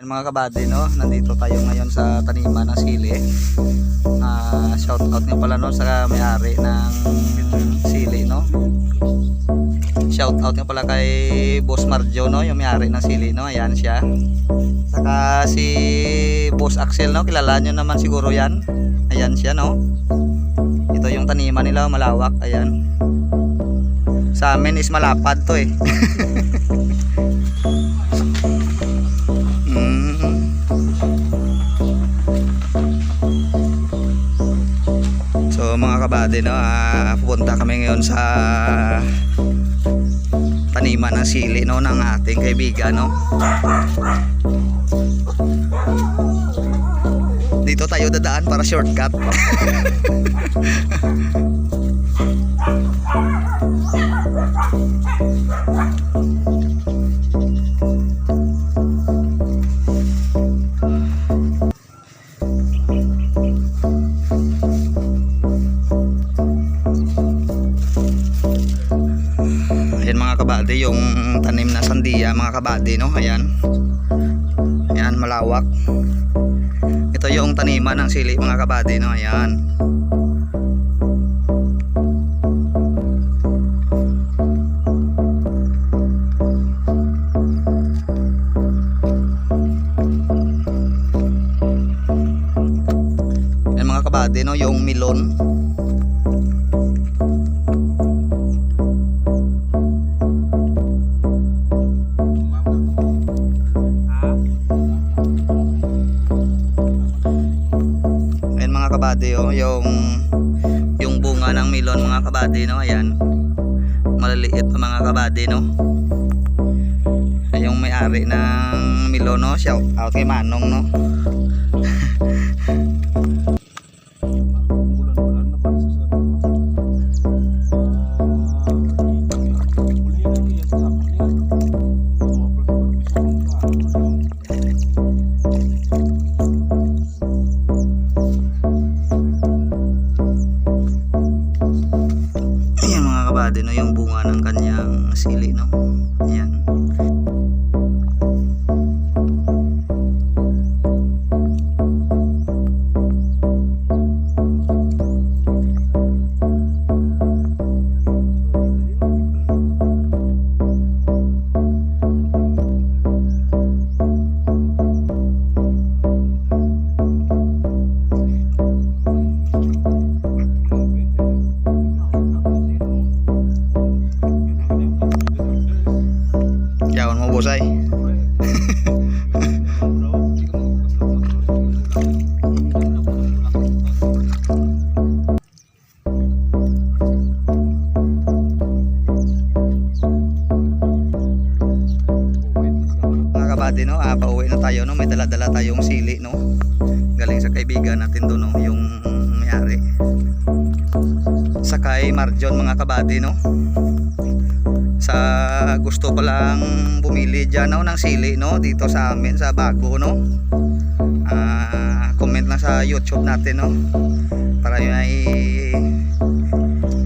Yan mga kabady, no, nandito tayo ngayon sa taniman ng sili. Shout out nga pala, no, sa may-ari ng sili, no. Shout out nga pala kay Boss Marjo, no, yung may-ari ng sili, no. Ayan siya. Saka si Boss Axel, no, kilala nyo naman siguro yan. Ayan siya, no. Ito yung taniman nila, malawak. Ayan. Sa amin is malapad to eh. So mga kabady, no, pupunta kami ngayon sa taniman ng sili, no, ng ating kaibigan, no. Dito tayo dadaan para shortcut. Ayan mga kabady, yung tanim na sandiya mga kabady, no. Ayan. Ayan, malawak. Ito yung taniman ng sili mga kabady, no. Ayan. Ayan mga kabady, no, yung milon. Kabady, oh, yung bunga ng milon mga kabady, no. Ayan, maliliit pa mga kabady, no. Yung may-ari ng milon, no, shout out kay Manong, no. No, yung bunga ng kanyang sili, no. Ayan. Yawan mo bosay. Mga kabady, no, pauwi na tayo, no. May dala-dala tayong sili, no, galing sa kaibigan natin doon, no, yung may-ari. Sa kay Marjon mga kabady, no. Sa gusto pa lang bumili dyan, no, ng sili, no, dito sa amin sa Bago, no, comment lang sa YouTube natin, no, para may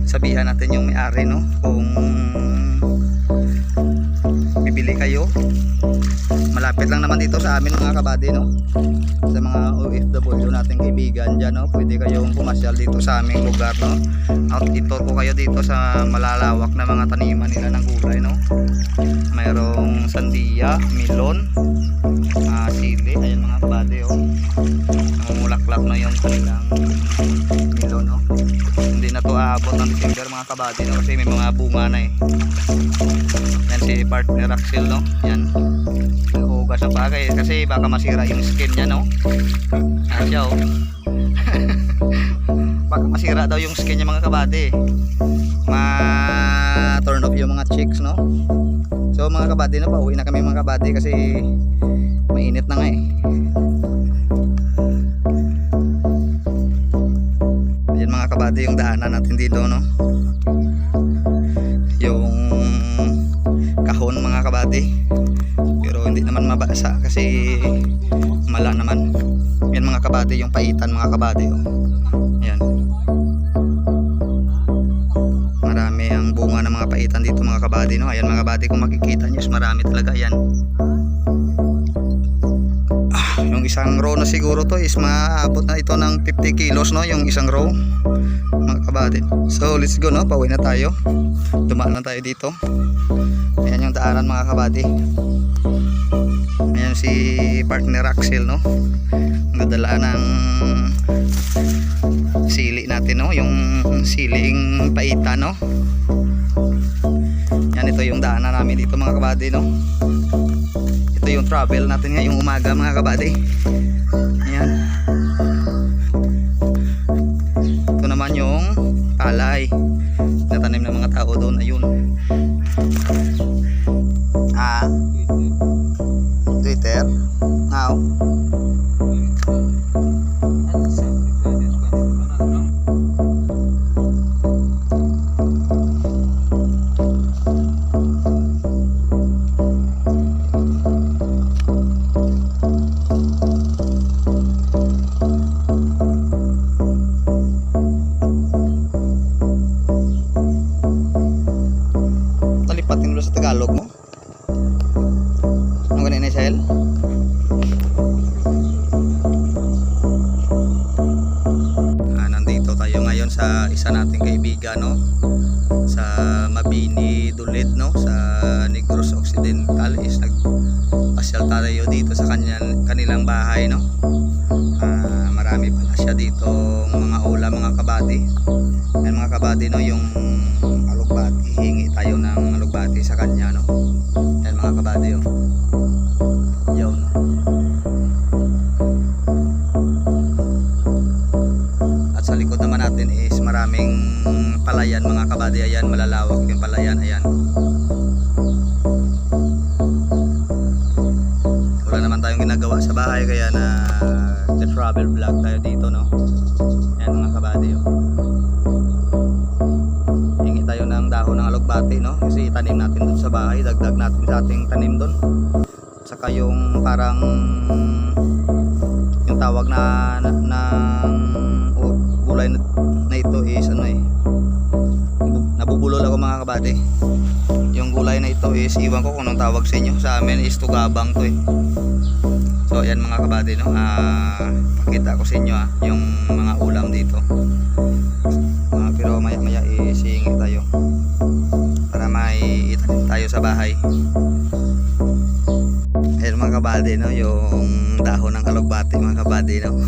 sabihan natin yung may-ari, no, kung bibili kayo. Malapit lang naman dito sa amin mga kabady, no, sa mga OFW nating kaibigan dyan, no. Pwede kayong pumasyal dito sa aming lugar, no. Ito ko kayo dito sa malalawak na mga taniman nila ng gulay, no. Mayroong sandiya, milon, sili. Ayan mga kabady, oh, namumulaklak na yung kanilang milon, no. Hindi na to aabot ng December mga kabady, no, kasi may mga bunga na eh. Yan si partner Axel, no. Yan, hugas ang bagay kasi baka masira yung skin niya, no. Ayan siya, oh. Baka masira daw yung skin niya mga kabady, ma-turn off yung mga chicks, no. So mga kabady, no, pauwi na kami mga kabady kasi mainit na nga eh. Ayan mga kabady, yung daanan natin dito, no, yung kahon mga kabady, pero hindi naman mabasa kasi mala naman. Yan mga kabady, yung paitan mga kabady, oh. Yan, marami ang bunga ng mga paitan dito mga kabady, no. Ayan mga kabady, kung makikita nyo, marami talaga yan. isang row na siguro to is maabot na ito ng 50 kilos, no, yung isang row mga kabady. So let's go, no, pauwi na tayo, dumaan na tayo dito. Ayan yung daanan mga kabady. Ayan si partner Axel, no, nadala ng sili natin, no, yung siling paita, no. Yan, ito yung daanan namin dito mga kabady, no. Ito yung travel natin ngayong umaga mga kabady. Ayan. Ito naman yung palay na tanim ng mga tao doon. Ayun. Twitter. How? Talipatin mo sa Tagalog mo. Ano ganun na Sel? Nandito tayo ngayon sa isa nating kaibigan, no, sa Mabini Dulid, no, sa Negros Occidental. Is nagpasyal tayo dito sa kanilang bahay, no. Marami pala siya dito mga ulam mga kabady. Yan mga kabady, no, yung alugbati, hingi tayo ng alugbati sa kanya, no. Yan mga kabady, oh. Yun. At sa likod naman natin is maraming palayan mga kabady. Ayan, malalawak yung palayan. Ayan. Wala naman tayong ginagawa sa bahay, kaya na travel vlog tayo dito, no. Ayan mga kabady, oh. Hingi tayo ng dahon ng alugbati, no, kasi itanim natin dun sa bahay, dagdag natin sa ating tanim dun. Saka yung parang yung tawag na gulay na ito is ano eh, nabubulol ako mga kabady. Yung gulay na ito is, iwan ko kung anong tawag sa inyo, sa amin is tugabang to eh. So ayan mga kabady, no, pakita ko sa inyo yung mga ulam dito. Pero maya maya isingi tayo para may itanim tayo sa bahay. Ayan mga kabady, no, yung dahon ng alugbati mga kabady, no.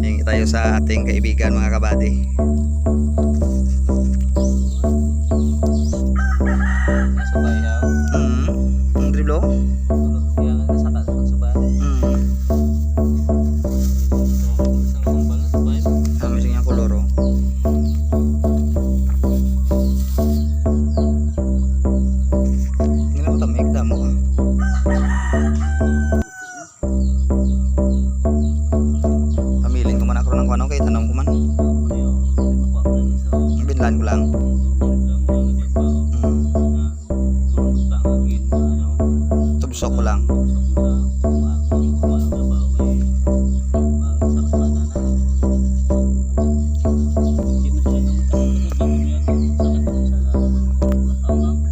Hingi tayo sa ating kaibigan mga kabady. Ang driblo? Pamilin ko man ako ng ano, kay tanong ko man. Binlan ko lang. Tubsok ko lang.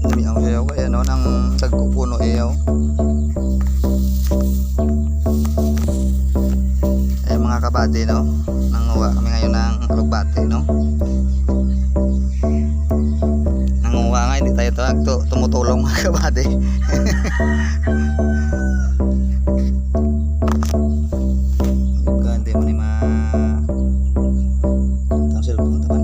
Dami ako sayaw kaya, no, ng tagkupuno ayaw. Mga kabady, no, nanguha kami ngayon ng alugbati, no. Nanguha nga, hindi tayo tumutulong mga kabady. Hindi mo ni itong cellphone taman.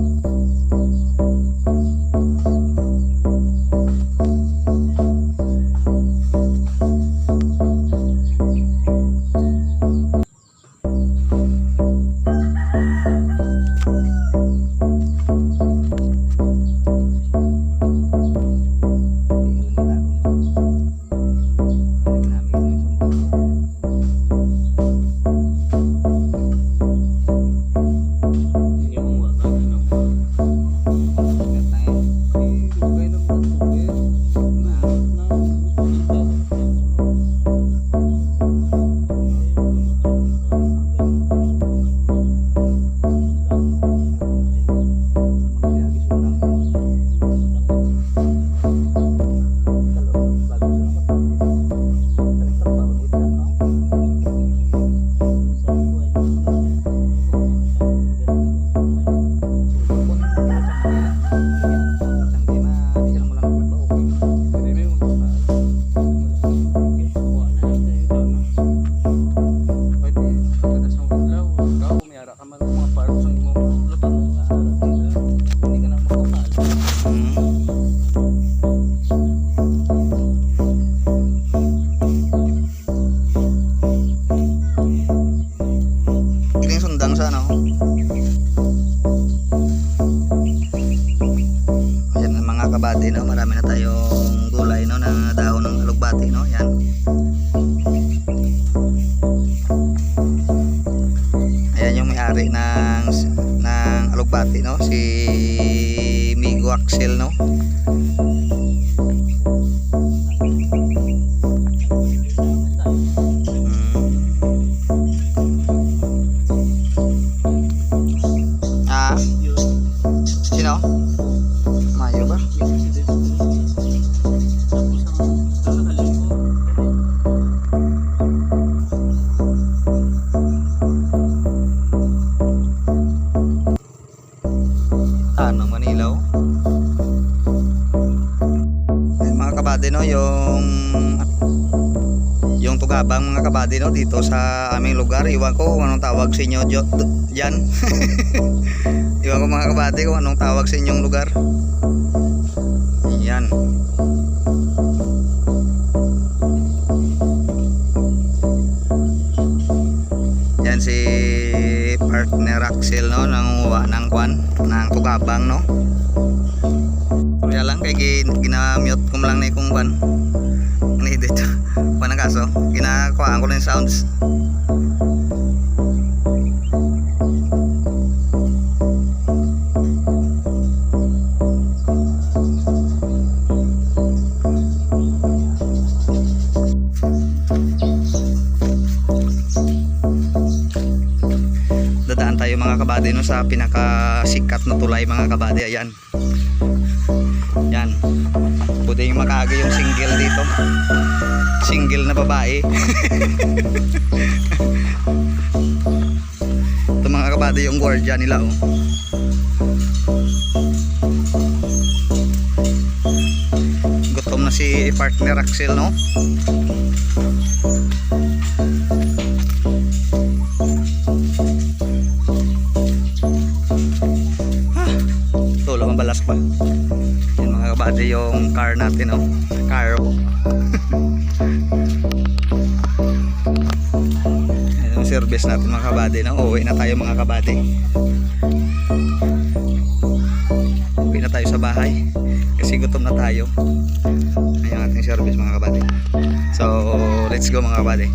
kabati, no? Si Migo Axel, no? Ah, sino? Mayo ba? Tanong Manilaw. Ay, mga kabady, no, yung tugabang mga kabady, no, dito sa aming lugar. Iwan ko kung anong tawag sa inyo dyan. Iwan ko mga kabady kung anong tawag sa inyong lugar. Yan. Yan si partner Axel, no, nangunguha ng kwan ng tugabang, no. Kaya lang kay ginamute ko lang na ikong kwan ni-edit pa na kaso ginakuhaan ko lang yung sounds. Dadaan tayo mga kabady, no, sa pinakasikat na tulay mga kabady. Ayan, yan, buti yung makaagi yung single dito, single na babae. Ito mga kabady yung guardia nila, oh. Gutom na si partner Axel, no. Tulong ang balas pa. Yan mga kabady yung car natin, oh. Car, oh. Yan yung service natin mga kabady, no. Uuwi na tayo mga kabady. Uuwi na tayo sa bahay kasi gutom na tayo. Ayan yung ating service mga kabady. So let's go mga kabady.